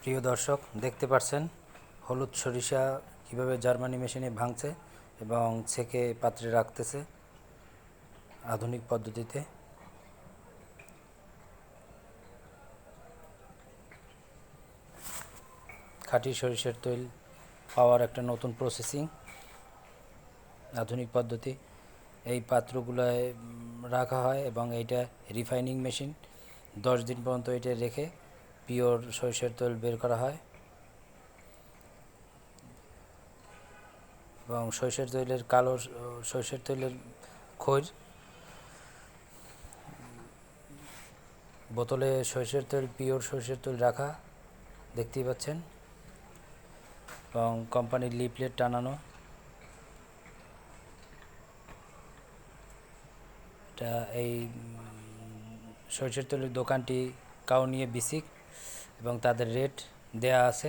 প্রিয় দর্শক, দেখতে পাচ্ছেন হলুদ সরিষা কিভাবে জার্মানি মেশিনে ভাঙছে এবং ছেঁকে পাত্রে রাখতেছে আধুনিক পদ্ধতিতে। খাঁটি সরিষার তেল পাওয়ার একটা নতুন প্রসেসিং আধুনিক পদ্ধতি। এই পাত্রগুলোয় রাখা হয় এবং এইটা রিফাইনিং মেশিন। 10 দিন পর্যন্ত এটা রেখে পিওর সরিষার তেল বের করা হয় এবং সরিষার তেলের কালো সরিষার তেলের খৈর বোতলে সরিষার তেল, পিওর সরিষার তেল রাখা দেখতেই পাচ্ছেন এবং কোম্পানির লিফলেট টানানো। এটা এই সরিষার তেলের দোকানটি কাউনিয়া বিসিক এবং তাদের রেট দেয়া আছে।